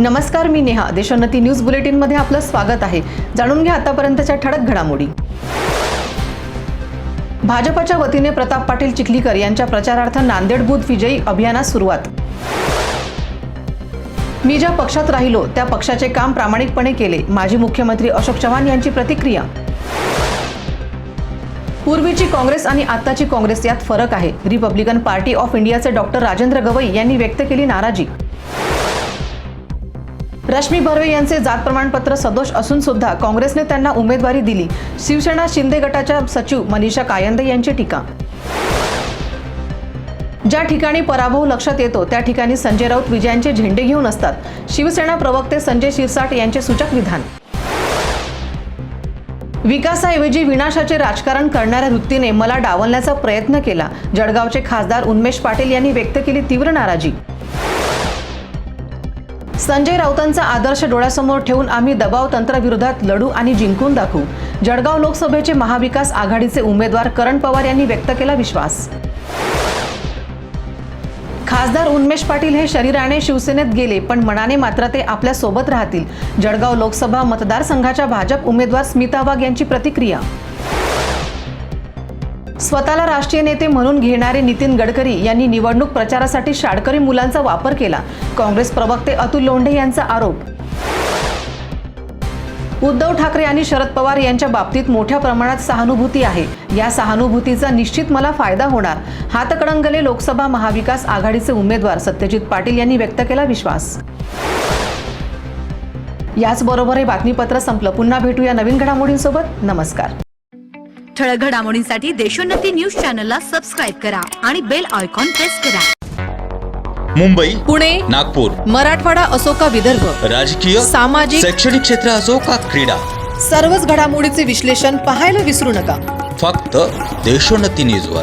नमस्कार, मी Neha. Deshonnati news bulletin मध्ये आपलं स्वागत आहे. जाणून घ्या आतापर्यंतच्या ठळक घडामोडी. भाजपच्या वतीने प्रताप पाटील चिखलीकर यांच्या प्रचारार्थ नांदेड बूथ विजयी अभियानास सुरुवात. मी ज्या पक्षात राहिलो त्या पक्षाचे काम प्रामाणिकपणे केले, माजी मुख्यमंत्री अशोक चव्हाण यांची प्रतिक्रिया. पूर्वीची काँग्रेस आणि आत्ताची काँग्रेस यात फरक आहे. रिपब्लिकन पार्टी ऑफ इंडियाचे डॉक्टर राजेंद्र गवई यांनी व्यक्त केली नाराजी. रश्मी बर्वे यांचे जात प्रमाणपत्र सदोष असून सुद्धा काँग्रेसने त्यांना उमेदवारी दिली. शिवसेना शिंदे गटाच्या सचिव मनीषा कायंदे यांची टीका. ज्या ठिकाणी पराभव लक्षात येतो त्या ठिकाणी संजय राऊत विजयांचे झेंडे घेऊन असतात. शिवसेना प्रवक्ते संजय शिरसाट यांचे सूचक विधान. विकासाऐवजी विनाशाचे राजकारण करणाऱ्या वृत्तीने मला डावलण्याचा प्रयत्न केला. जळगावचे खासदार उन्मेष पाटील यांनी व्यक्त केली तीव्र नाराजी. संजय राऊतांचा आदर्श डोळ्यासमोर ठेवून आम्ही दबाव तंत्राविरोधात लढू आणि जिंकून दाखवू. जळगाव लोकसभेचे महाविकास आघाडीचे उमेदवार करण पवार यांनी व्यक्त केला विश्वास. खासदार उन्मेष पाटील हे शरीराने शिवसेनेत गेले पण मनाने मात्र ते आपल्या सोबत राहतील. जळगाव लोकसभा मतदारसंघाच्या भाजप उमेदवार स्मिता वाघ यांची प्रतिक्रिया. स्वतःला राष्ट्रीय नेते म्हणून घेणारे नितीन गडकरी यांनी निवडणूक प्रचारासाठी शाळकरी मुलांचा वापर केला. काँग्रेस प्रवक्ते अतुल लोंढे यांचा आरोप. उद्धव ठाकरे आणि शरद पवार यांच्या बाबतीत मोठ्या प्रमाणात सहानुभूती आहे. या सहानुभूतीचा निश्चित मला फायदा होणार. हातकणंगले लोकसभा महाविकास आघाडीचे उमेदवार सत्यजित पाटील यांनी व्यक्त केला विश्वास. याचबरोबर हे बातमीपत्र संपलं. पुन्हा भेटूया नवीन घडामोडींसोबत. नमस्कार. ठळक घडामोडींसाठी देशोन्नती न्यूज चॅनलला सबस्क्राईब करा आणि बेल आयकॉन प्रेस करा. मुंबई, पुणे, नागपूर, मराठवाडा असो का विदर्भ, राजकीय, सामाजिक, शैक्षणिक क्षेत्र असो का क्रीडा, सर्वच घडामोडीचे विश्लेषण पाहायला विसरू नका. फक्त देशोन्नती न्यूजवर.